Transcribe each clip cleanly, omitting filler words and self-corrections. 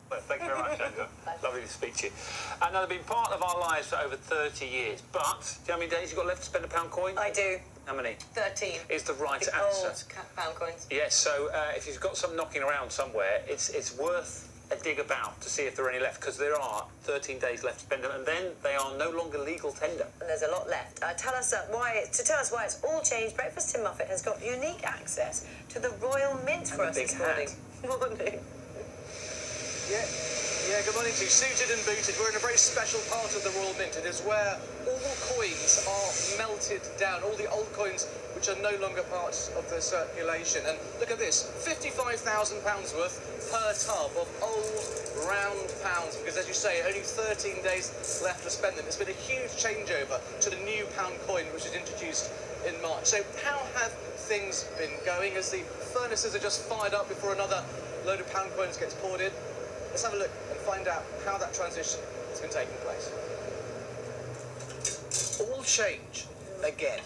Well, thank you very much, Angela. Lovely to speak to you. Now, they've been part of our lives for over 30 years, but do you know how many days you've got left to spend a £1 coin? I do. How many? 13. Is the right the answer. Old £1 coins. Yes, so if you've got some knocking around somewhere, it's worth a dig about to see if there are any left, because there are 13 days left to spend them, and then they are no longer legal tender. And there's a lot left. Tell us why it's all changed. Breakfast Tin Muffet has got unique access to the Royal Mint for us this morning. Morning. Yeah, good morning to you. Suited and booted, we're in a very special part of the Royal Mint. It is where all coins are melted down, all the old coins which are no longer part of the circulation. And look at this, £55,000 worth per tub of old round pounds, because as you say, only 13 days left to spend them. It's been a huge changeover to the new pound coin which was introduced in March. So how have things been going as the furnaces are just fired up before another load of pound coins gets poured in? Let's have a look and find out how that transition has been taking place. All change again.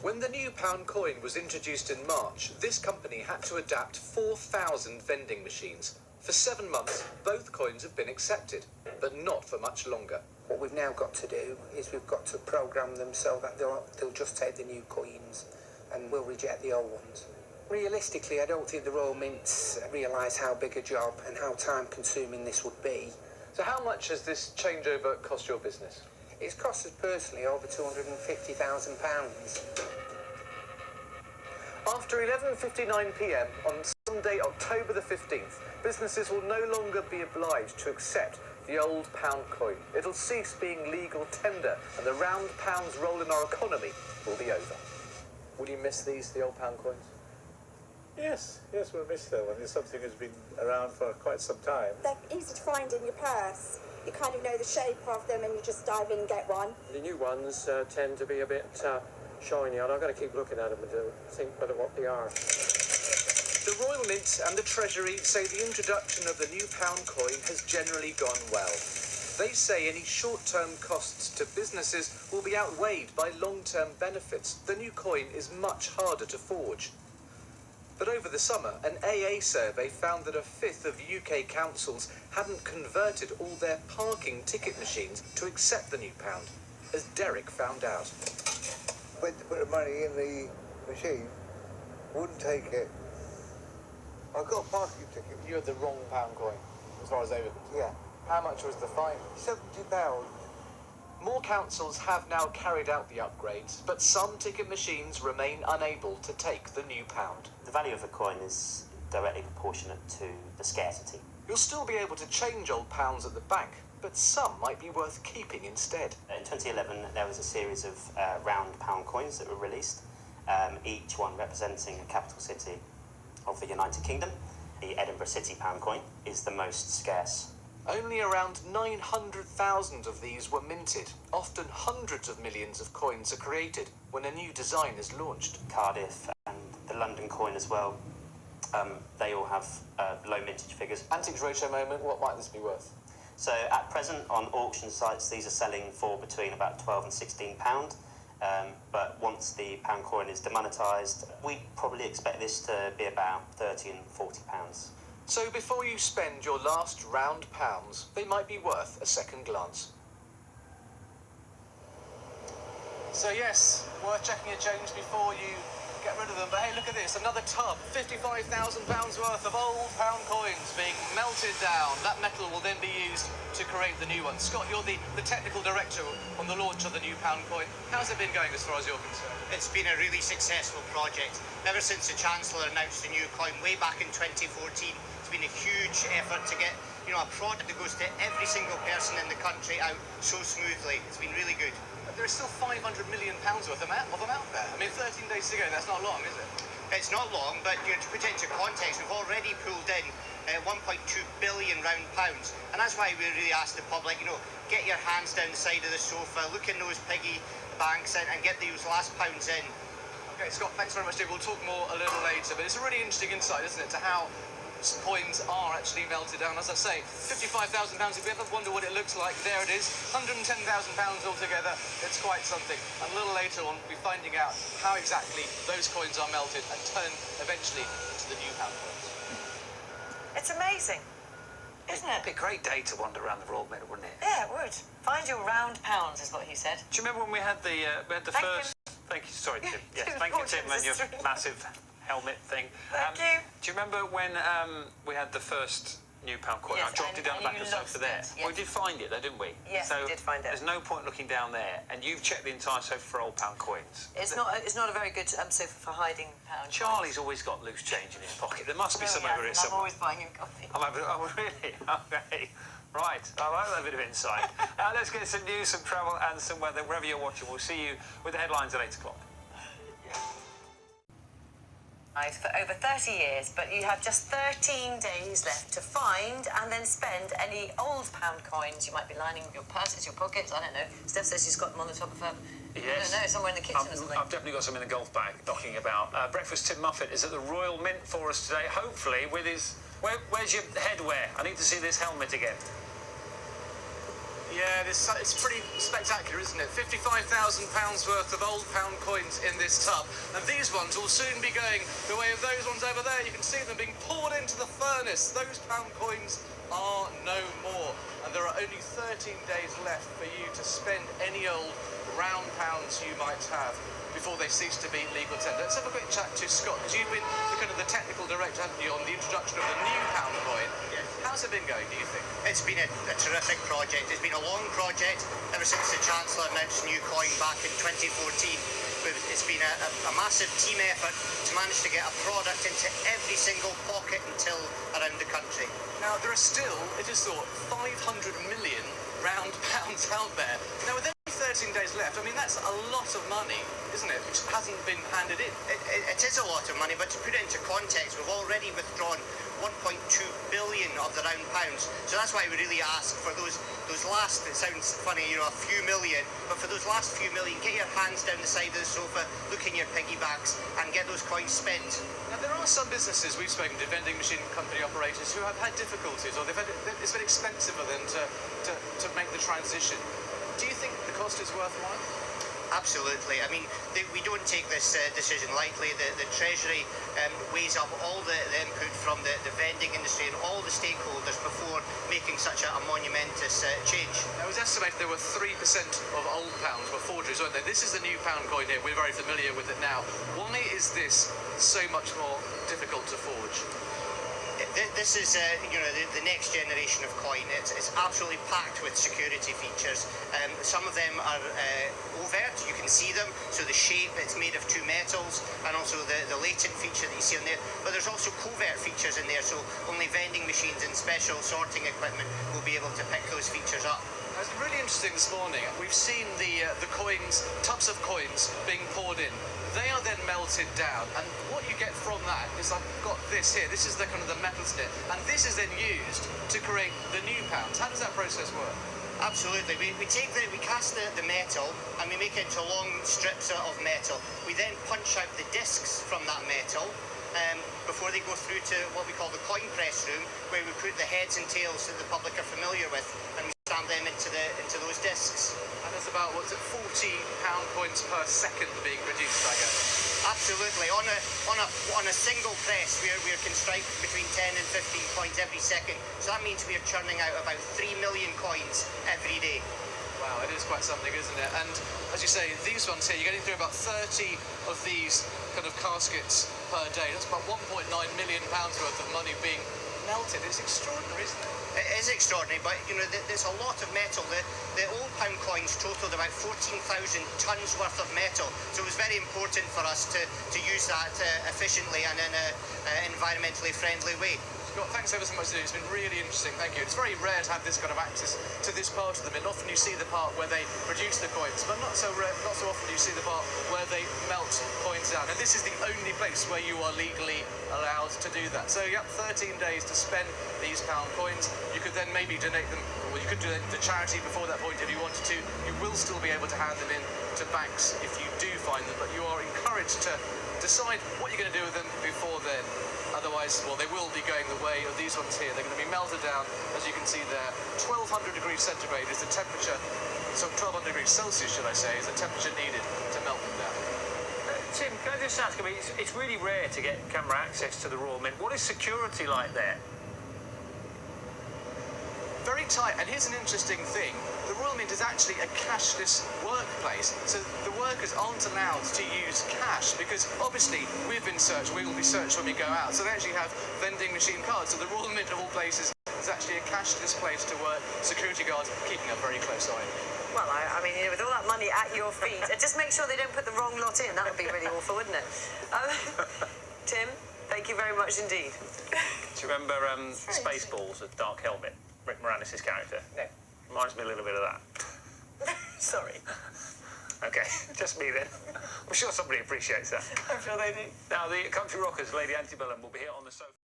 When the new pound coin was introduced in March, this company had to adapt 4,000 vending machines. For 7 months, both coins have been accepted, but not for much longer. What we've now got to do is we've got to program them so that they'll just take the new coins and we'll reject the old ones. Realistically, I don't think the Royal Mint realise how big a job and how time-consuming this would be. So how much has this changeover cost your business? It's cost us personally over £250,000. After 11:59 p.m. on Sunday, October the 15th, businesses will no longer be obliged to accept the old pound coin. It'll cease being legal tender, and the round pounds role in our economy will be over. Will you miss the old pound coins? Yes, we'll miss them. I mean, something has been around for quite some time. They're easy to find in your purse. You kind of know the shape of them and you just dive in and get one. The new ones tend to be a bit shiny, and I've got to keep looking at them and think whether what they are. The Royal Mint and the Treasury say the introduction of the new pound coin has generally gone well. They say any short-term costs to businesses will be outweighed by long-term benefits. The new coin is much harder to forge. But over the summer, an AA survey found that a fifth of UK councils hadn't converted all their parking ticket machines to accept the new pound, as Derek found out. Went to put the money in the machine, wouldn't take it. I got a parking ticket. You had the wrong pound coin, as far as they were concerned. Yeah. How much was the fine? £70. More councils have now carried out the upgrades, but some ticket machines remain unable to take the new pound. The value of a coin is directly proportionate to the scarcity. You'll still be able to change old pounds at the bank, but some might be worth keeping instead. In 2011, there was a series of round pound coins that were released, each one representing a capital city of the United Kingdom. The Edinburgh City pound coin is the most scarce. Only around 900,000 of these were minted. Often hundreds of millions of coins are created when a new design is launched. Cardiff and the London coin as well, they all have low mintage figures. Antiques Roadshow moment, what might this be worth? So at present on auction sites, these are selling for between about £12 and £16. But once the pound coin is demonetised, we probably expect this to be about £30 and £40. So before you spend your last round pounds, they might be worth a second glance. So yes, worth checking your change before you get rid of them. But hey, look at this, another tub, £55,000 worth of old pound coins being melted down. That metal will then be used to create the new ones. Scott, you're the technical director on the launch of the new pound coin. How's it been going as far as you're concerned? It's been a really successful project. Ever since the Chancellor announced the new coin way back in 2014, it's been a huge effort to get, a product that goes to every single person in the country out so smoothly. It's been really good. There is still £500 million worth of them out there. I mean, 13 days to go, that's not long, is it? It's not long, but to put it into context, we've already pulled in 1.2 billion round pounds. And that's why we really ask the public, get your hands down the side of the sofa, look in those piggy banks and get those last pounds in. Okay, Scott, thanks very much, Dave. We'll talk more a little later, but it's a really interesting insight, isn't it, to how coins are actually melted down. As I say, £55,000, if you ever wonder what it looks like, there it is, £110,000 altogether. It's quite something. And a little later on, we'll be finding out how exactly those coins are melted and turned eventually into the new pound coins. It's amazing. Isn't it? It'd be a great day to wander around the Royal Mint, wouldn't it? Yeah, it would. Find your round pounds, is what he said. Do you remember when we had the first... Thank you, sorry, Tim. Yes, thank you, Tim, and your massive helmet thing. Thank you. Do you remember when we had the first new pound coin? Yes, I dropped it down the back of the sofa there. Yes. Well, we did find it, though, didn't we? Yes, so we did find it. There's no point looking down there, and you've checked the entire sofa for old pound coins. It's not a very good sofa for hiding pound. Charlie's always got loose change in his pocket. There must be some over here I'm somewhere. always buying him coffee. Oh, really? Okay. Right, I like that bit of insight. Let's get some news, some travel and some weather. Wherever you're watching, we'll see you with the headlines at 8 o'clock. For over 30 years, but you have just 13 days left to find and then spend any old pound coins you might be lining your purses, your pockets, I don't know. Steph says she's got them on the top of her, Yes. I don't know, somewhere in the kitchen or something. I've definitely got some in the golf bag knocking about. Breakfast Tim Muffet is at the Royal Mint for us today, hopefully with his... Where's your headwear? I need to see this helmet again. Yeah, it's pretty spectacular, isn't it? £55,000 worth of old pound coins in this tub. And these ones will soon be going the way of those ones over there. You can see them being poured into the furnace. Those pound coins are no more. And there are only 13 days left for you to spend any old round pounds you might have before they cease to be legal tender. Let's have a quick chat to Scott, because you've been the technical director, haven't you, on the introduction of the new pound coin. Yes. How's it been going, do you think? It's been a terrific project. It's been a long project ever since the Chancellor announced new coin back in 2014. It's been a massive team effort to manage to get a product into every single pocket until around the country. Now, there are still, it is thought, 500 million round pounds out there. Now, with only 13 days left, I mean, that's a lot of money, isn't it, which hasn't been handed in? It is a lot of money, but to put it into context, we've already withdrawn 1.2 billion of the round pounds. So that's why we really ask for those last, it sounds funny, a few million, but for those last few million, get your hands down the side of the sofa, look in your piggy banks and get those coins spent. Now, there are some businesses, we've spoken to vending machine company operators, who have had difficulties, or it's been expensive for them to make the transition. Do you think the cost is worthwhile? Absolutely. I mean, we don't take this decision lightly. The Treasury weighs up all the input from the vending industry and all the stakeholders before making such a monumentous change. Now, it was estimated there were 3% of old pounds were forgeries, weren't there? This is the new pound coin here. We're very familiar with it now. Why is this so much more difficult to forge? This is, the next generation of coin. It's absolutely packed with security features. Some of them are overt, you can see them. So the shape, it's made of two metals, and also the latent feature that you see on there. But there's also covert features in there, so only vending machines and special sorting equipment will be able to pick those features up. It's really interesting this morning. We've seen the coins, tubs of coins being poured in. They are then melted down, and what you get from that is I've got this here. This is the the metals in it, and this is then used to create the new pounds. How does that process work? Absolutely. We cast the metal and we make it into long strips of metal. We then punch out the discs from that metal before they go through to what we call the coin press room, where we put the heads and tails that the public are familiar with, and we stamp them into those discs. And there's about, £40 coins per second being produced, I guess. Absolutely. On a single press, we're can strike between 10 and 15 coins every second. So that means we're churning out about 3 million coins every day. Wow, it is quite something, isn't it? And as you say, these ones here, you're getting through about 30 of these caskets per day. That's about £1.9 million worth of money being melted. It's extraordinary, isn't it? It is extraordinary, but there's a lot of metal. The old pound coins totaled about 14,000 tonnes worth of metal, so it was very important for us to use that efficiently and in an environmentally friendly way. Scott, thanks ever so much. It's been really interesting, thank you. It's very rare to have this access to this part of the mint. Often you see the part where they produce the coins, but not so often do you see the part where they melt coins down. And this is the only place where you are legally allowed to do that. So, yep, 13 days to spend these pound coins. You could then maybe donate them, or you could do it to charity before that point if you wanted to. You will still be able to hand them in to banks if you do find them, but you are encouraged to decide what you're going to do with them before then. Otherwise, well, they will be going the way of these ones here. They're going to be melted down, as you can see there. 1200 degrees centigrade is the temperature, so 1200 degrees Celsius, should I say, is the temperature needed to melt them down. Tim, can I just ask, it's really rare to get camera access to the Royal Mint. What is security like there? very tight, and here's an interesting thing. The Royal Mint is actually a cashless workplace, so the workers aren't allowed to use cash because obviously we will be searched when we go out, so they actually have vending machine cards. So the Royal Mint of all places is actually a cashless place to work, security guards keeping a very close eye on you. Well, I mean, with all that money at your feet, just make sure they don't put the wrong lot in. That would be really awful, wouldn't it? Tim, thank you very much indeed. Do you remember Spaceballs with Dark Helmet, Rick Moranis' character? No. Reminds me a little bit of that. Sorry. Okay, just me then. I'm sure somebody appreciates that. I'm sure they do. Now, the Country Rockers, Lady Antebellum, will be here on the sofa.